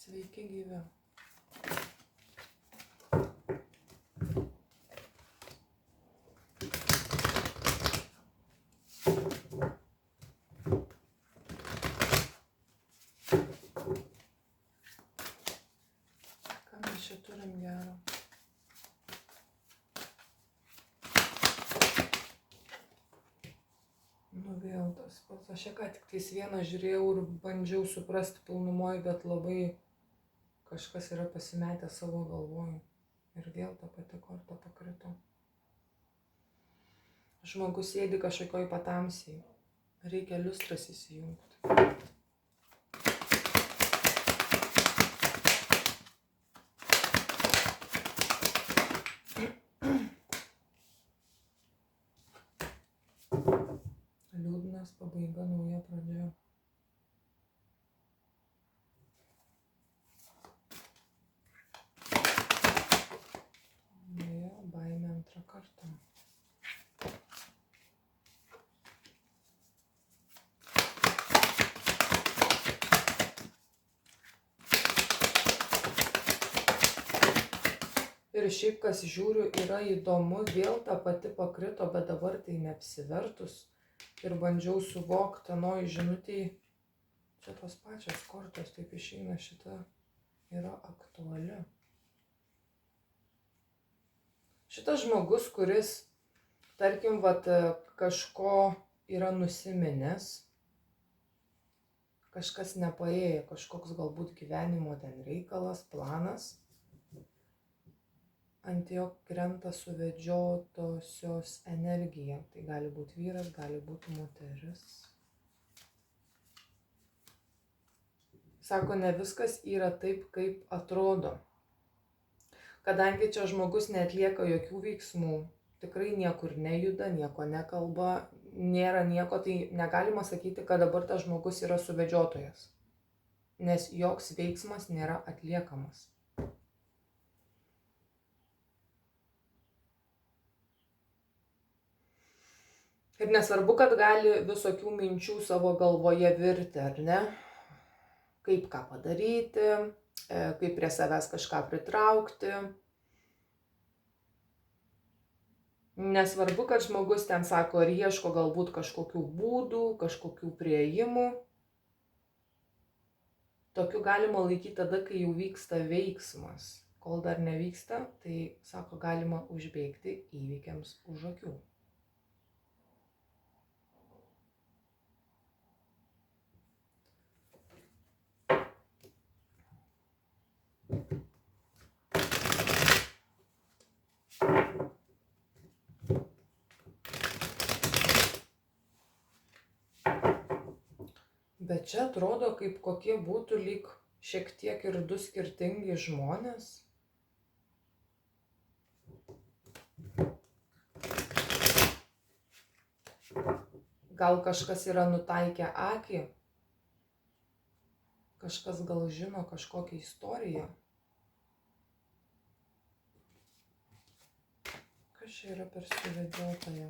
Sveiki gyvi. Ką mes čia turim gero? Nu vėl tas pats. Aš čia ką tik tais vieną žiūrėjau ir bandžiau suprasti pilnumoje, bet labai kažkas yra pasimetę savo galvoj. Ir vėl ta pati korta pakrito. Žmogus sėdi kažkokioj patamsiai. Reikia liustras įsijungti. Liūdnas pabaiga, nauja pradžia. Nauja baimė antrą kartą. Ir šiaip, kas žiūriu, yra įdomu, vėl ta pati pakrito, bet dabar tai neapsivertus. Ir bandžiau suvokti anoj žinutėj, čia tos pačios kortos, taip išeina, šita yra aktuali. Šitas žmogus, kuris, tarkim, kažko yra nusiminęs, kažkas nepaėjo, kažkoks galbūt gyvenimo ten reikalas, planas, ant jo krenta suvedžiotosios energija. Tai gali būti vyras, gali būti moteris. Sako, ne viskas yra taip, kaip atrodo. Kadangi čia žmogus neatlieka jokių veiksmų, tikrai niekur nejuda, nieko nekalba, nėra nieko, tai negalima sakyti, kad dabar tas žmogus yra suvedžiotojas. Nes joks veiksmas nėra atliekamas. Ir nesvarbu, kad gali visokių minčių savo galvoje virti, ar ne? Kaip ką padaryti, kaip prie savęs kažką pritraukti. Nesvarbu, kad žmogus ten sako, ar ieško galbūt kažkokių būdų, kažkokių priėjimų. Tokiu galima laikyti tada, kai jau vyksta veiksmas. Kol dar nevyksta, tai, sako, galima užbėgti įvykiams už akių. Bet čia atrodo, kaip kokie būtų lyg šiek tiek ir du skirtingi žmonės. Gal kažkas yra nutaikę akį, kažkas gal žino kažkokią istoriją. Kas čia yra per suvedžiotoją?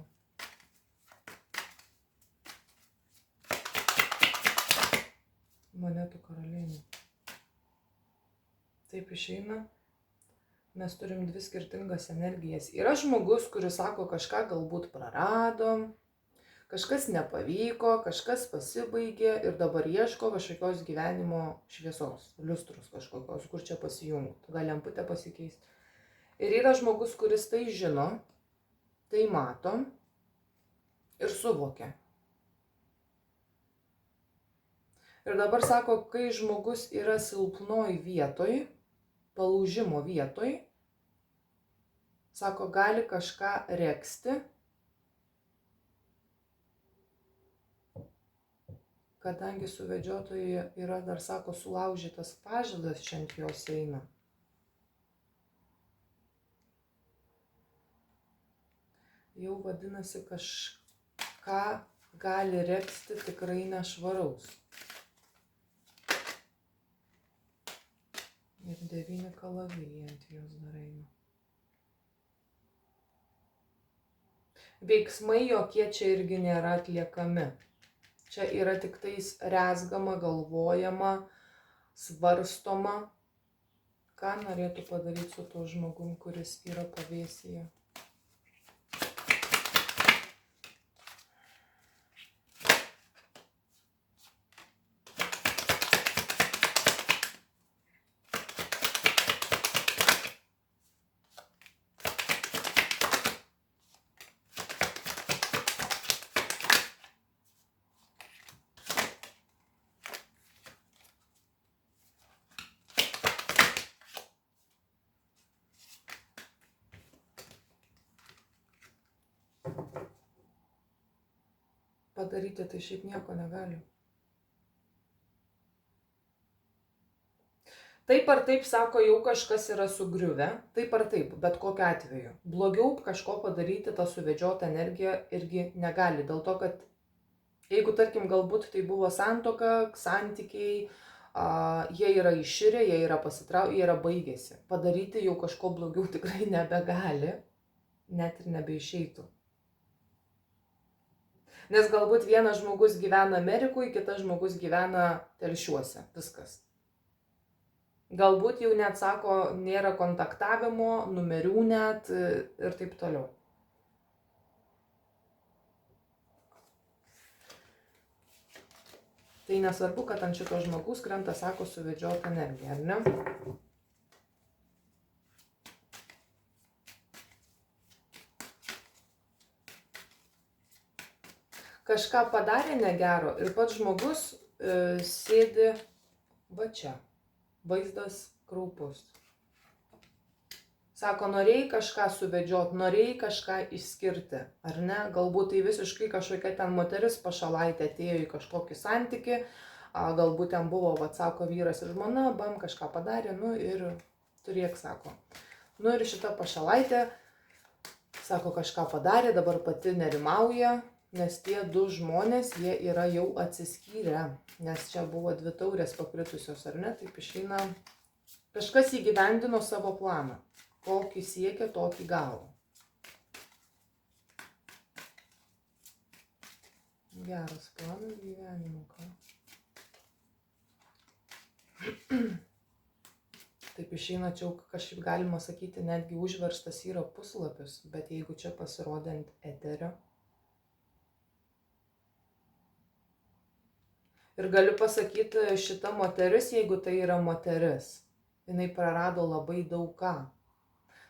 Monetų karalienė. Taip išeina, mes turim dvi skirtingas energijas. Yra žmogus, kuris sako, kažką galbūt prarado, kažkas nepavyko, kažkas pasibaigė ir dabar ieško kažkokios gyvenimo šviesos, liustros kažkokios, kur čia pasijungti, gal lemputę pasikeisti. Ir yra žmogus, kuris tai žino, tai mato ir suvokia. Ir dabar sako, kai žmogus yra silpnoj vietoj, palūžimo vietoj, sako, gali kažką regzti, kadangi suvedžiotojai yra, dar sako, sulaužytas pažadas čia ant jos eina. Jau vadinasi, kažką gali regzti tikrai nešvaraus. Ir 9 kalavijai ant jos dar eina. Veiksmai jokie čia irgi nėra atliekami. Čia yra tik tais rezgama, galvojama, svarstoma, ką norėtų padaryti su tuo žmogum, kuris yra pavėsyje. Padaryti tai šiaip nieko negali. Taip ar taip, sako, jau kažkas yra sugriuvę, taip ar taip, bet kokiu atveju. Blogiau kažko padaryti tą suvedžiotą energiją irgi negali, dėl to, kad jeigu, tarkim, galbūt tai buvo santuoka, santykiai, jie yra iširę, jie yra pasitraukę, jie yra baigėsi. Padaryti jau kažko blogiau tikrai nebegali, net ir nebeišeitų. Nes galbūt vienas žmogus gyvena Amerikoje, kitas žmogus gyvena Telšiuose. Viskas. Galbūt jau net, sako, nėra kontaktavimo, numerių net ir taip toliau. Tai nesvarbu, kad ant šito žmogus krenta, sako, suvedžiota energija, ar ne? Kažką padarė negero ir pats žmogus sėdi va čia. Vaizdas kraupus. Sako, norėjai kažką suvedžiot, norėjai kažką išskirti, ar ne? Galbūt tai visiškai kažkokia ten moteris pašalaitė atėjo į kažkokį santykį, galbūt ten buvo, va, sako, vyras ir žmona, bam, kažką padarė, nu ir turėk, sako. Nu ir šita pašalaitė, sako, kažką padarė, dabar pati nerimauja. Nes tie du žmonės, jie yra jau atsiskyrę, nes čia buvo 2 taurės pakritusios, ar ne? Taip išeina, kažkas įgyvendino savo planą. Kokį siekia, tokį gavo. Geras planas gyvenimo, ką? Taip išeina, čia kažkaip galima sakyti, netgi užverstas yra puslapis, bet jeigu čia pasirodė ant eterio, ir galiu pasakyti, šita moteris, jeigu tai yra moteris, jinai prarado labai daug ką.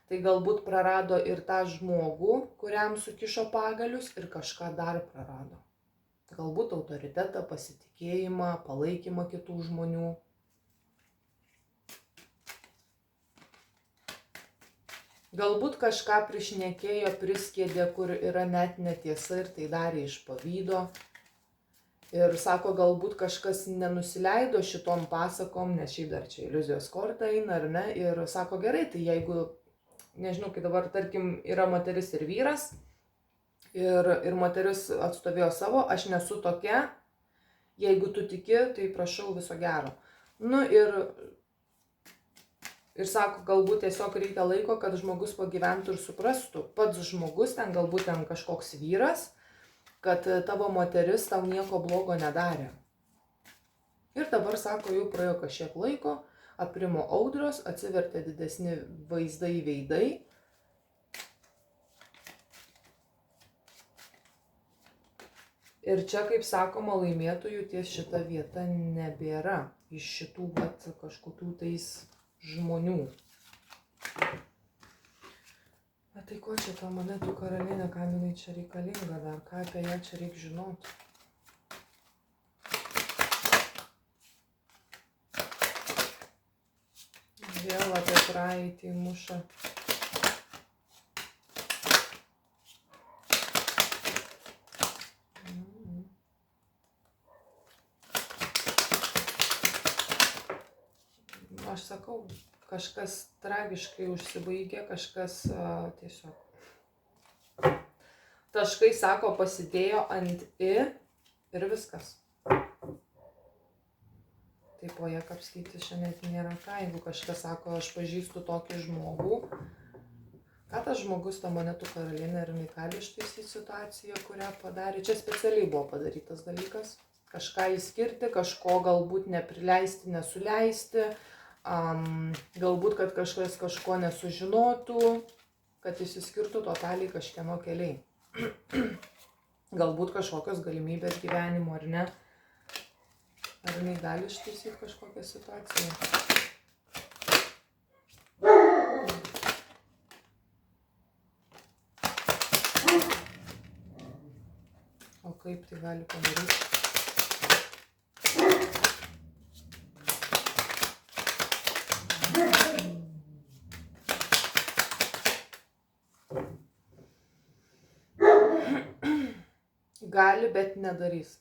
Tai galbūt prarado ir tą žmogų, kuriam sukišo pagalius, ir kažką dar prarado. Galbūt autoritetą, pasitikėjimą, palaikymą kitų žmonių. Galbūt kažką prišnekėjo, priskėdė, kur yra net netiesa ir tai darė iš pavydo. Ir sako, galbūt kažkas nenusileido šitom pasakom, nes šiaip dar čia iliuzijos korta eina, ar ne? Ir sako, gerai, tai jeigu, nežinau, kai dabar, tarkim, yra moteris ir vyras, ir moteris atstovėjo savo, aš nesu tokia, jeigu tu tiki, tai prašau viso gero. Nu ir sako, galbūt tiesiog reikia laiko, kad žmogus pagyventų ir suprastų. Pats žmogus, ten galbūt ten kažkoks vyras, kad tavo moteris tau nieko blogo nedarė. Ir dabar, sako, jau praėjo kažkiek laiko, aprimo audros, atsivertė didesni vaizdai, veidai. Ir čia, kaip sakoma, laimėtojų ties šita vieta nebėra iš šitų vat kažkokių tais žmonių. Bet tai ko čia ta monetų karalienė, kam jinai čia reikalinga dar, ką apie ją čia reikia žinoti? Vėl apie praeitį muša. Aš sakau, kažkas tragiškai užsibaigė, kažkas tiesiog. Taškai, sako, pasidėjo ant I ir viskas. Taip, o jie kapstyti šiandien nėra ką, jeigu kažkas sako, aš pažįstu tokį žmogų. Ką tas žmogus, ta monetų karalienė, ir jinai gali ištaisyti situaciją, kurią padarė. Čia specialiai buvo padarytas dalykas. Kažką įskirti, kažko galbūt neprileisti, nesuleisti, galbūt, kad kažkas kažko nesužinotų, kad išsiskirtų totaliai kažkieno keliai. Galbūt kažkokios galimybės gyvenimo, ar ne? Ar jinai gali ištaisyti kažkokią situaciją? O kaip tai gali padaryti? Gali, bet nedarys.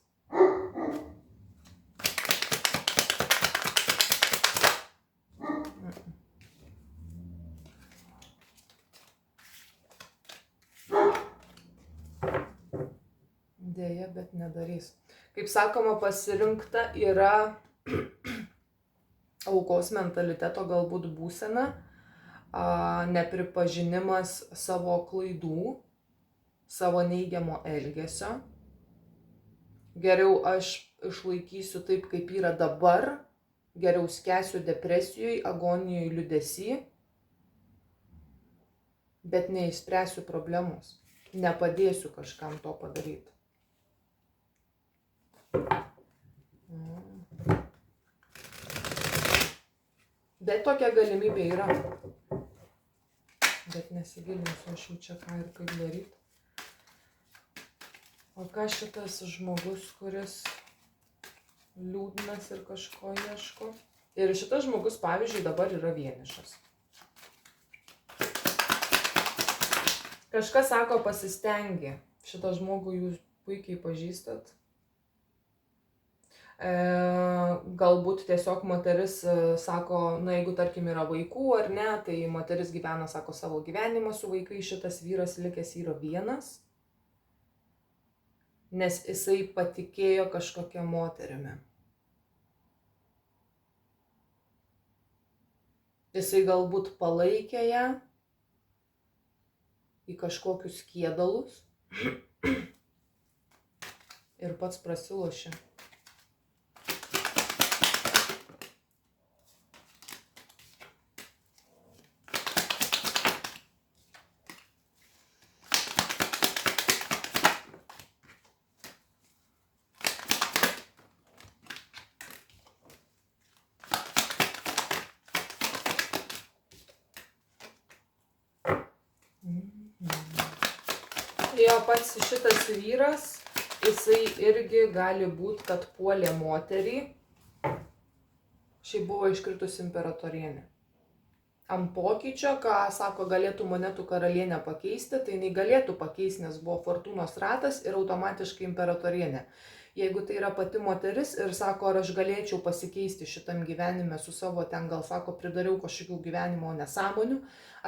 Dėja, bet nedarys. Kaip sakoma, pasirinkta yra aukos mentaliteto galbūt būsena, nepripažinimas savo klaidų, savo neigiamo elgesio. Geriau aš išlaikysiu taip, kaip yra dabar, geriau skęsiu depresijoje, agonijoje, liūdesy, bet neišspręsiu problemos, nepadėsiu kažkam to padaryti. Bet tokia galimybė yra. Bet nesigilinsiu aš jau čia ką ir kaip daryti. O ką šitas žmogus, kuris liūdnas ir kažko ieško? Ir šitas žmogus, pavyzdžiui, dabar yra vienišas. Kažkas sako, pasistengi. Šitą žmogų jūs puikiai pažįstat. Galbūt tiesiog moteris sako, na jeigu tarkim yra vaikų ar ne, tai moteris gyvena, sako, savo gyvenimą su vaikais, šitas vyras likęs yra vienas, nes jisai patikėjo kažkokią moterimi. Jisai galbūt palaikė ją į kažkokius skiedalus ir pats prasilošė. Jo pats šitas vyras, jisai irgi gali būti, kad puolė moterį. Šiaip buvo iškritus imperatorienė. Ant pokyčio, ką sako, galėtų monetų karalienę pakeisti, tai jinai galėtų pakeisti, nes buvo fortūnos ratas ir automatiškai imperatorienė. Jeigu tai yra pati moteris ir sako, ar aš galėčiau pasikeisti šitam gyvenime su savo, ten gal sako, pridariau kažkokių gyvenimo nesąmonių,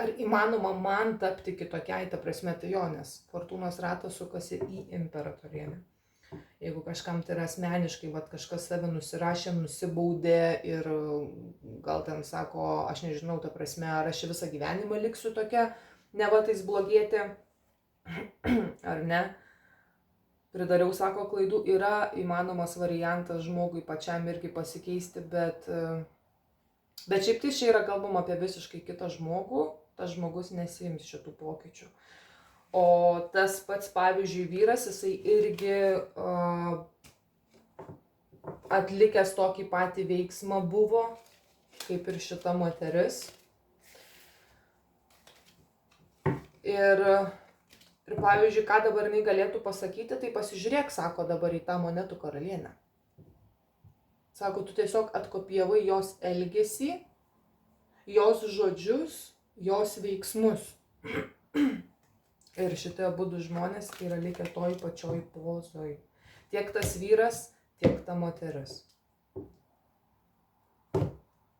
ar įmanoma man tapti kitokiai, ta prasme, tai jo, nes fortūnos ratas sukasi į imperatorienę. Jeigu kažkam tai yra asmeniškai, vat kažkas save nusirašė, nusibaudė ir gal ten sako, aš nežinau, ta prasme, ar aš visą gyvenimą liksiu tokia, neva tais blogietė, ar ne. Pridariau, sako, klaidų, yra įmanomas variantas žmogui pačiam irgi pasikeisti, bet šiaip tai čia yra kalbama apie visiškai kitą žmogų, tas žmogus nesiims šitų pokyčių. O tas pats, pavyzdžiui, vyras, jisai irgi atlikęs tokį patį veiksmą buvo, kaip ir šita moteris. Ir pavyzdžiui, ką dabar jinai galėtų pasakyti, tai pasižiūrėk, sako, dabar į tą monetų karalienę. Sako, tu tiesiog atkopijavai jos elgesį, jos žodžius, jos veiksmus. Ir šitie abudu žmonės yra likę toj pačioj pozoj. Tiek tas vyras, tiek ta moteris.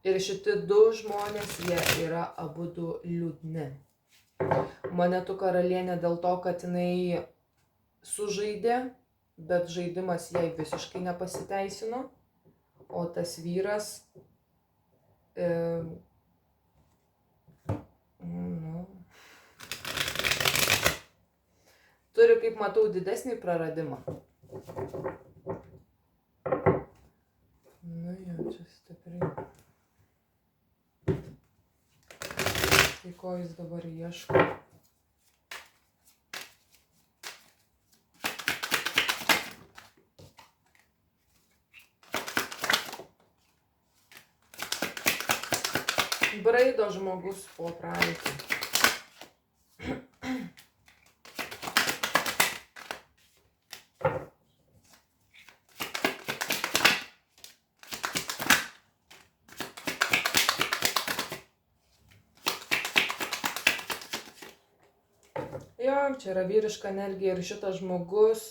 Ir šitie du žmonės, jie yra abudu liūdni. Monetų karalienė dėl to, kad jinai sužaidė, bet žaidimas jai visiškai nepasiteisino, o tas vyras turi, kaip matau, didesnį praradimą. Tai ko jis dabar ieško? Braido žmogus po praeitį. Jo, čia yra vyriška energija ir šitas žmogus,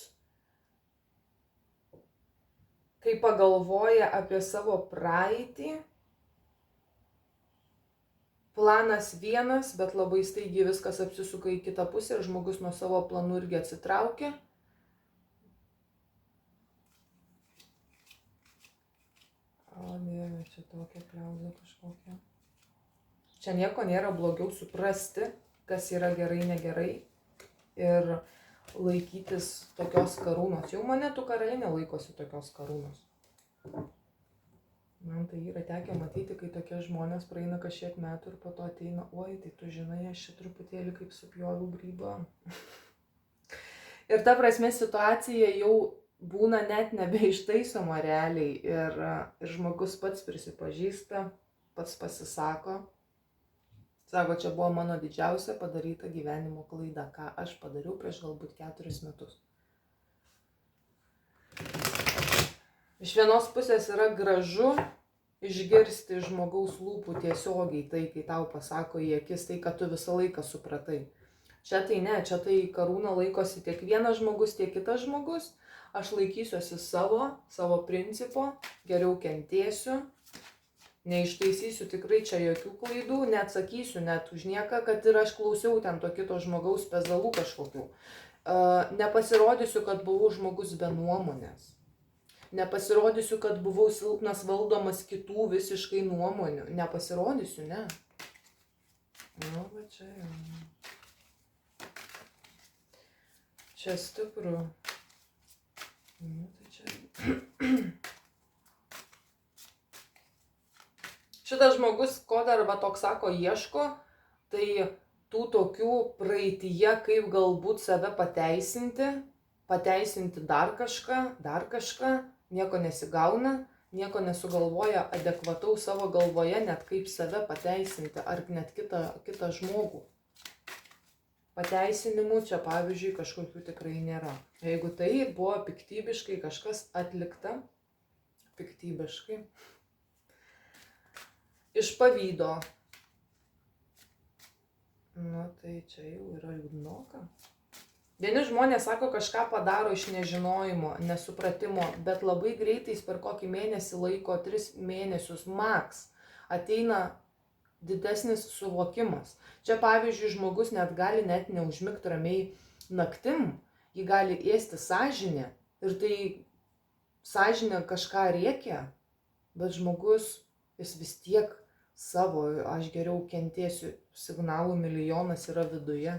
kai pagalvoja apie savo praeitį, planas vienas, bet labai staigiai viskas apsisuka į kitą pusę ir žmogus nuo savo planų irgi atsitraukia. O Dieve, čia tokia kliauzė kažkokia. Čia nieko nėra blogiau suprasti, kas yra gerai, negerai ir laikytis tokios karūnos. Jau monetų karalienė laikosi tokios karūnos. Man tai yra tekę matyti, kai tokie žmonės praeina kažkiek metų ir po to ateina, oi, tai tu žinai, aš čia truputėlį kaip supjoviau grybą. Ir ta prasme situacija jau būna net nebeištaisoma realiai ir žmogus pats prisipažįsta, pats pasisako. Sako, čia buvo mano didžiausia padaryta gyvenimo klaida, ką aš padariau prieš galbūt 4 metus. Iš vienos pusės yra gražu išgirsti iš žmogaus lūpų tiesiogiai tai, kai tau pasako į akis tai, kad tu visą laiką supratai. Čia tai ne, čia tai karūna laikosi tiek vienas žmogus, tiek kitas žmogus. Aš laikysiuosi savo principo, geriau kentėsiu, neištaisysiu tikrai čia jokių klaidų, neatsakysiu net už nieką, kad ir aš klausiau ten to kito žmogaus pezalų kažkokių. Nepasirodysiu, kad buvau žmogus be nuomonės. Nepasirodysiu, kad buvau silpnas valdomas kitų visiškai nuomonių. Nepasirodysiu, ne. Nu, va čia jau. Čia stipru. Nu, tai čia. Šitas žmogus, ko dar va toks sako, ieško, tai tų tokių praeityje, kaip galbūt save pateisinti dar kažką, nieko nesigauna, nieko nesugalvoja adekvataus savo galvoje, net kaip save pateisinti, ar net kitą žmogų. Pateisinimų čia, pavyzdžiui, kažkokių tikrai nėra. Jeigu tai buvo piktybiškai kažkas atlikta, piktybiškai, iš pavydo, nu tai čia jau yra liūdnoka. Vieni žmonės sako, kažką padaro iš nežinojimo, nesupratimo, bet labai greitai per kokį mėnesį laiko, 3 mėnesius max, ateina didesnis suvokimas. Čia pavyzdžiui žmogus net gali neužmigti ramiai naktim, jį gali ėsti sąžinė ir tai sąžinė kažką rėkia, bet žmogus jis vis tiek savo, aš geriau kentėsiu, signalų milijonas yra viduje.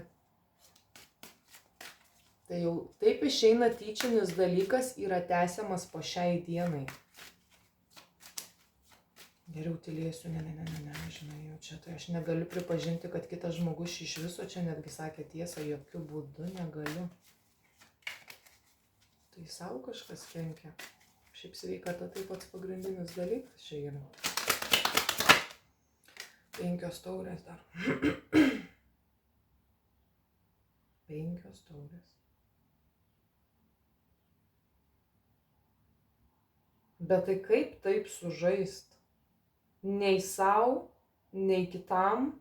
Tai jau taip išeina tyčinis dalykas yra tęsiamas po šiai dienai. Geriau tylėsiu, ne, žinai, jau čia, tai aš negaliu pripažinti, kad kitas žmogus iš viso čia netgi sakė tiesą, jokių būdų negaliu. Tai savo kažkas kenkia. Šiaip sveikata tai pats pagrindinis dalykas čia yra. 5 taurės dar. 5 taurės. Bet tai kaip taip sužaist? Nei savo, nei kitam.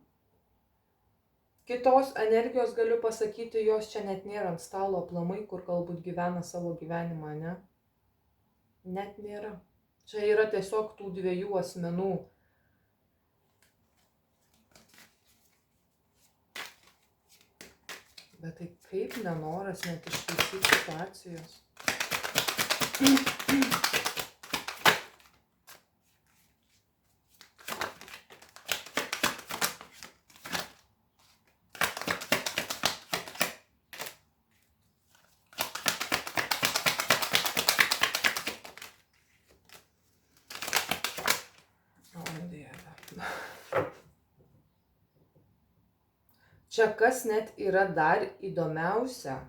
Kitos energijos galiu pasakyti, jos čia net nėra ant stalo aplamai, kur galbūt gyvena savo gyvenimą, ne? Net nėra. Čia yra tiesiog tų 2 asmenų. Bet tai kaip nenoras net ištaisyti situacijos. Čia kas net yra dar įdomiausia,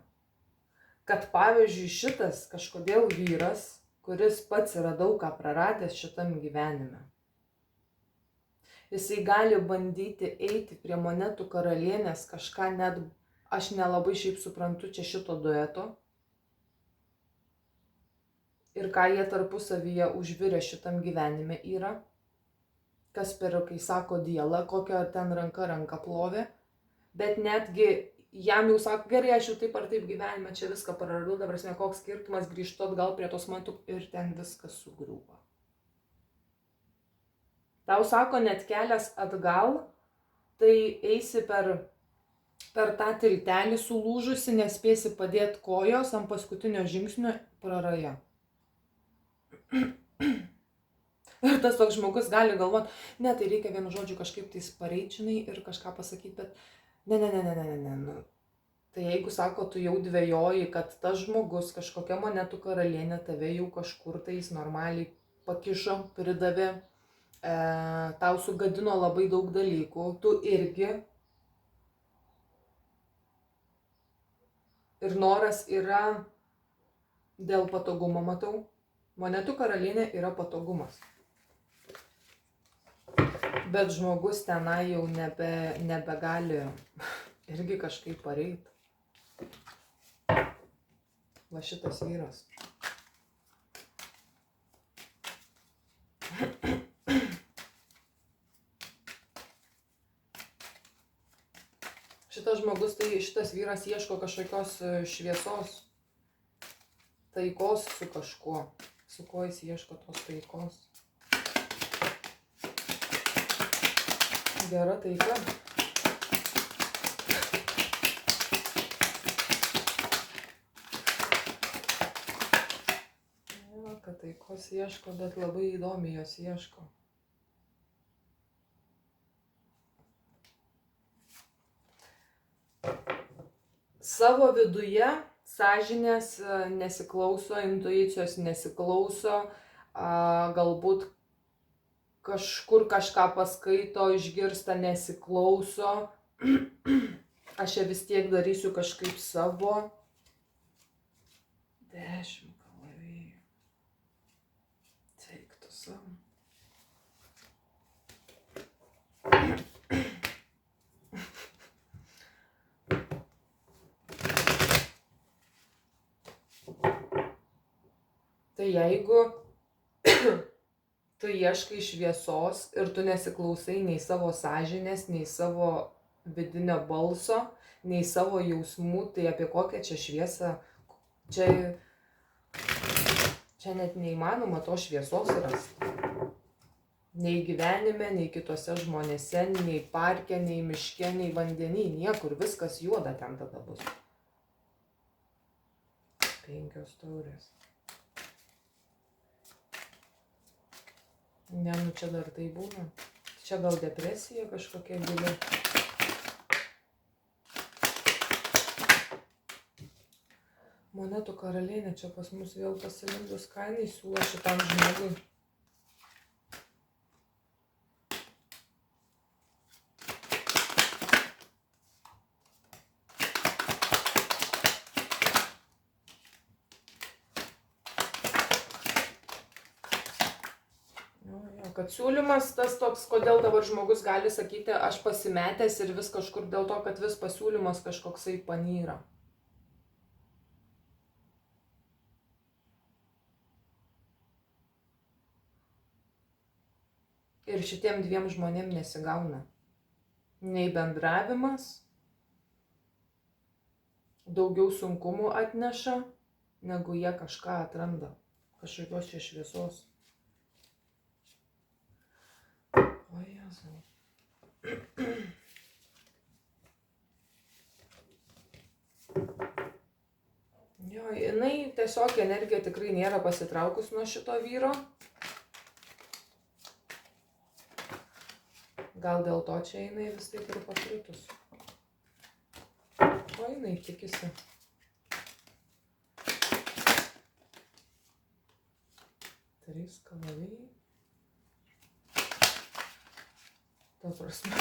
kad pavyzdžiui šitas kažkodėl vyras, kuris pats yra daug ką praradęs šitam gyvenime, jisai gali bandyti eiti prie monetų karalienės kažką net, aš nelabai šiaip suprantu čia šito dueto, ir ką jie tarpusavyje užvirė šitam gyvenime yra, kas per, kai sako diela, kokią ten ranka plovė, bet netgi jam jau sako, gerai, aš jau taip ar taip gyvenime čia viską praradau, dabar koks skirtumas, grįžtu atgal prie tos monetų ir ten viskas sugriūva. Tau sako, net kelias atgal, tai eisi per tą tiltelį sulūžusi, nespėsi padėti kojos ant paskutinio žingsnio praraja. Ir tas toks žmogus gali galvoti, ne, tai reikia vienu žodžiu kažkaip tais pareičinai ir kažką pasakyti, bet ne. Tai jeigu sako, tu jau dvejoji, kad tas žmogus, kažkokia monetų karalienė tave jau kažkur tais normaliai pakišo, pridavė, tau sugadino labai daug dalykų, tu irgi. Ir noras yra dėl patogumo, matau. Monetų karalienė yra patogumas. Bet žmogus tenai jau nebegali irgi kažkaip pareiti. Va šitas vyras. Šitas žmogus, tai šitas vyras ieško kažkokios šviesos, taikos su kažkuo. Su kuo jis ieško tos taikos? Gera taika. Ja, kad taikos ieško, bet labai įdomiai jos ieško. Savo viduje sąžinės nesiklauso, intuicijos nesiklauso, galbūt kažkur kažką paskaito, išgirsta, nesiklauso. Aš čia vis tiek darysiu kažkaip savo. 10 kalavijų. Teiktų savo. Tai jeigu tu ieškai šviesos ir tu nesiklausai nei savo sąžinės, nei savo vidinio balso, nei savo jausmų, tai apie kokią čia šviesą, čia net neįmanoma to šviesos rasti. Nei gyvenime, nei kitose žmonėse, nei parke, nei miške, nei vandenį, niekur, viskas juoda ten tada bus. 5 taurės. Ne, nu čia dar tai būna. Čia gal depresija kažkokia gili. Monetų karalienė čia pas mus vėl pasilindus, ką jinai siūlo šitam žmogui. Kad siūlymas tas toks, kodėl dabar žmogus gali sakyti, aš pasimetęs ir vis kažkur dėl to, kad vis pasiūlymas kažkoksai panyra. Ir šitiem 2 žmonėm nesigauna. Nei bendravimas, daugiau sunkumų atneša, negu jie kažką atranda, kažkokios čia šviesos. O Jėzau. Jo, jinai tiesiog energija tikrai nėra pasitraukus nuo šito vyro. Gal dėl to čia jinai vis taip ir pakritus. O jinai tikisi. Trys kalavijai. Ta prasme.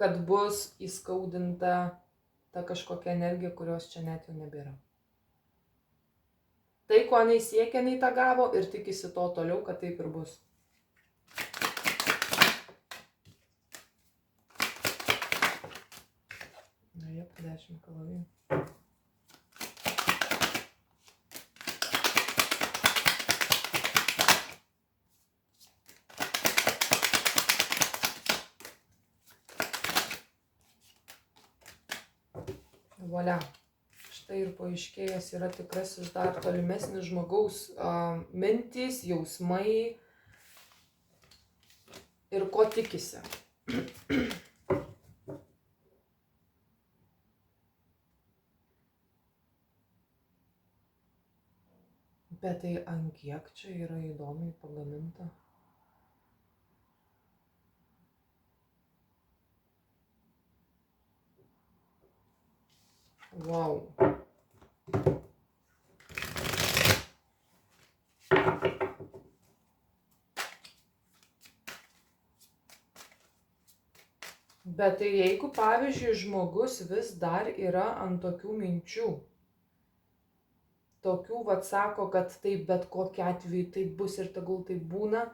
kad bus įskaudinta ta kažkokia energija, kurios čia net jau nebėra. Tai, ko jinai siekia, jinai tą gavo ir tikisi to toliau, kad taip ir bus. Na, jep, 10 kalavijų. Volia. Štai ir paaiškėjęs yra tikrasis dar tolimesnis žmogaus mintys, jausmai ir ko tikisi. Bet tai ant kiek čia yra įdomiai pagaminta. Wow. Bet tai jeigu, pavyzdžiui, žmogus vis dar yra ant tokių minčių, tokių, vat sako, kad taip bet kokiu atveju taip bus ir tegul taip būna,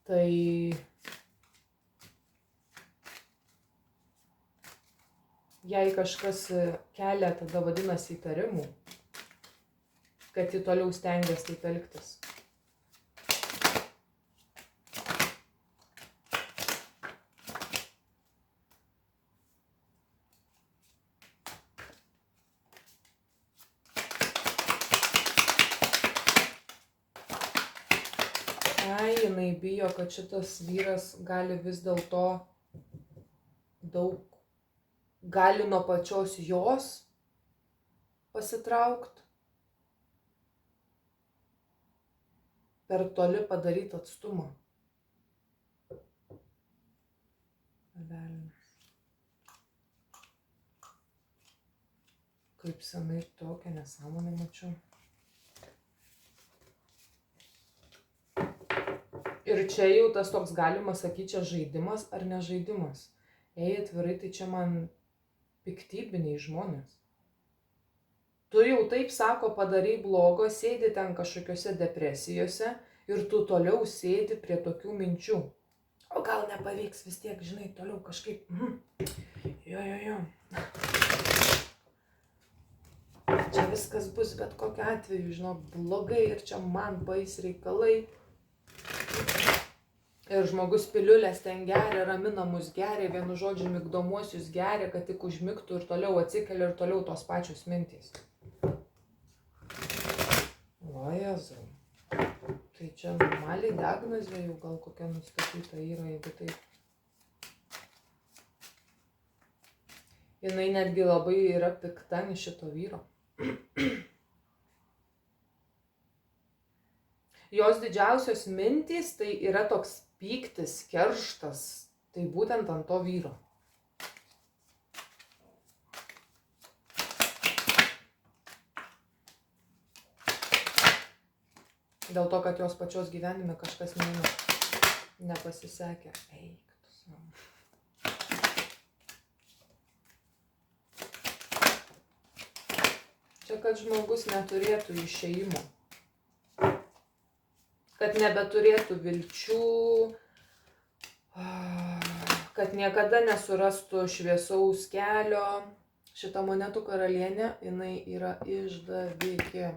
tai jei kažkas kelia, tada vadinasi įtarimų, kad ji toliau stengiasi taip elgtis. Jinai bijo, kad šitas vyras gali vis dėlto gali nuo pačios jos pasitraukti, per toli padaryti atstumą. Velnias. Kaip senai tokią nesąmonę mačiau. Ir čia jau tas toks galima sakyti, čia žaidimas ar ne žaidimas. Jei atvirai, tai čia man piktybiniai žmonės. Tu jau taip, sako, padarai blogo, sėdi ten kažkokiose depresijose ir tu toliau sėdi prie tokių minčių. O gal nepavyks vis tiek, žinai, toliau kažkaip. Jo. Čia viskas bus bet kokiu atveju, žinok, blogai ir čia man bais reikalai. Ir žmogus piliulės ten geria, raminamus geria, vienu žodžiu migdomuosius geria, kad tik užmigtų ir toliau atsikelia ir toliau tos pačios mintys. O Jėzau. Tai čia normaliai diagnozė jau gal kokia nustatyta yra, jeigu taip. Jinai netgi labai yra pikta ant šito vyro. Jos didžiausios mintys tai yra toks pyktis, kerštas, tai būtent ant to vyro. Dėl to, kad jos pačios gyvenime kažkas nepasisekė. Eik tu savo. Čia, kad žmogus neturėtų išėjimo. Kad nebeturėtų vilčių, kad niekada nesurastų šviesaus kelio. Šita monetų karalienė, jinai yra išdavikė.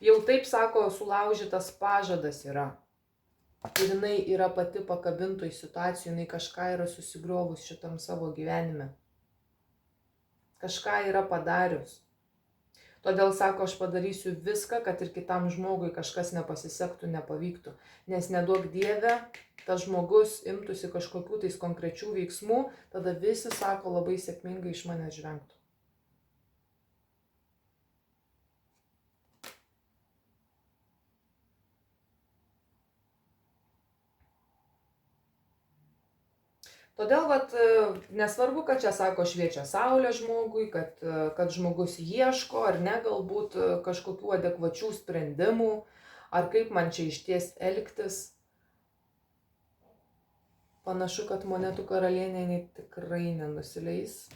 Jau taip, sako, sulaužytas pažadas yra. Ir jinai yra pati pakabintoj situacijų, jinai kažką yra susigriovus šitam savo gyvenime. Kažką yra padarius. Todėl, sako, aš padarysiu viską, kad ir kitam žmogui kažkas nepasisektų, nepavyktų. Nes neduok Dieve, tas žmogus imtųsi kažkokių tais konkrečių veiksmų, tada visi, sako, labai sėkmingai iš manęs žvengtų. Todėl, nesvarbu, kad čia, sako, šviečia saulė žmogui, kad žmogus ieško ar ne galbūt kažkokių adekvačių sprendimų, ar kaip man čia išties elgtis. Panašu, kad monetų karalienė jinai tikrai nenusileis.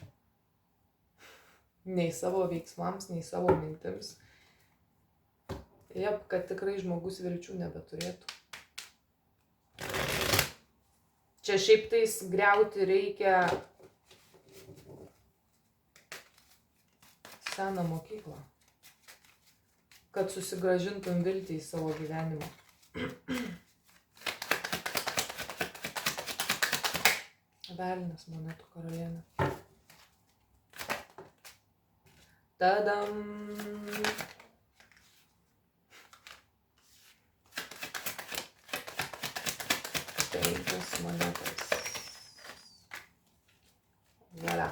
Nei savo veiksmams, nei savo mintims. Jep, kad tikrai žmogus vilčių nebeturėtų. Čia šiaip tais griauti reikia seną mokyklą, kad susigrąžintum viltį į savo gyvenimą. Velnias monetų karalienė. Tadam. 5 monetas. Voilà.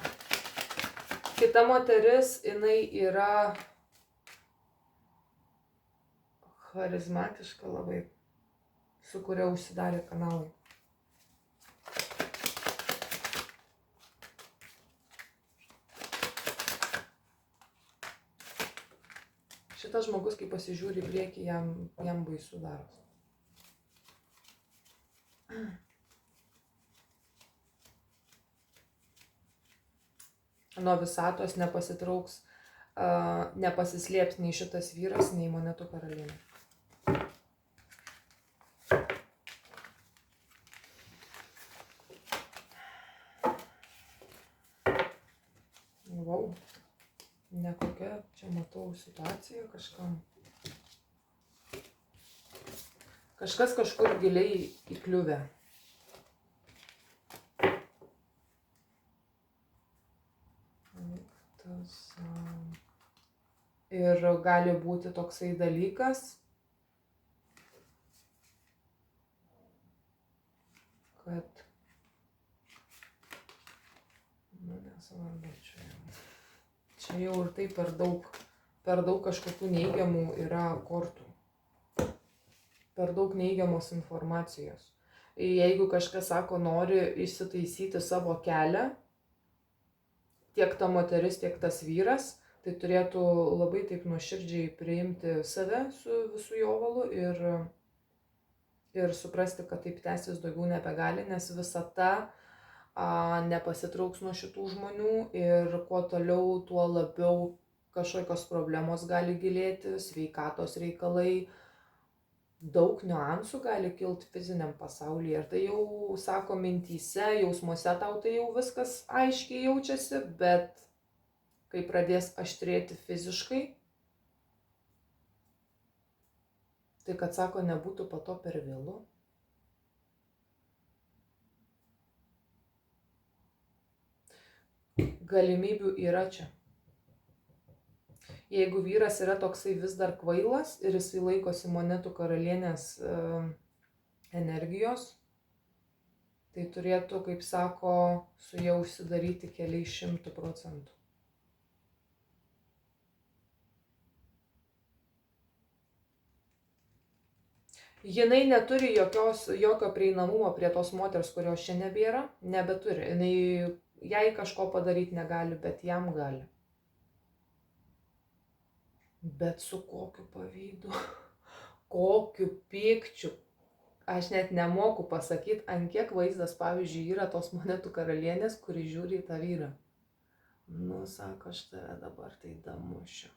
Kita moteris, jinai yra charizmatiška labai, su kuria užsidarė kanalai. Šitas žmogus, kai pasižiūri į priekį, jam baisu daros. Nuo visatos nepasitrauks, nepasislėps nei šitas vyras, nei monetų karalienė. Wow. Nekokia čia matau situacija kažkam. Kažkas kažkur giliai įkliuvę. Ir gali būti toksai dalykas, kad, nesvarbu, čia jau ir taip per daug kažkokių neigiamų yra kortų, per daug neigiamos informacijos. Jeigu kažkas sako, nori išsitaisyti savo kelią, tiek ta moteris, tiek tas vyras, tai turėtų labai taip nuoširdžiai priimti save su visų jovalu ir suprasti, kad taip tęsis daugiau nebegali, nes visata nepasitrauks nuo šitų žmonių ir kuo toliau, tuo labiau kažkokios problemos gali gilėti, sveikatos reikalai, daug niuansų gali kilti fiziniam pasaulyje. Ir tai jau, sako, mintyse, jausmuose tau tai jau viskas aiškiai jaučiasi, bet kai pradės aštrėti fiziškai, tai kad, sako, nebūtų po to per vėlu. Galimybių yra čia. Jeigu vyras yra toksai vis dar kvailas ir jisai laikosi monetų karalienės energijos, tai turėtų, kaip sako, su ja užsidaryti keliais 100%. Jinai neturi jokio prieinamumo prie tos moters, kurios čia nebėra, nebeturi. Jai kažko padaryti negali, bet jam gali. Bet su kokiu pavydu, kokiu pykčiu, aš net nemoku pasakyti, ant kiek vaizdas, pavyzdžiui, yra tos monetų karalienės, kuri žiūri į tą vyrą. Nu, sako, aš tave dabar tai damušiu.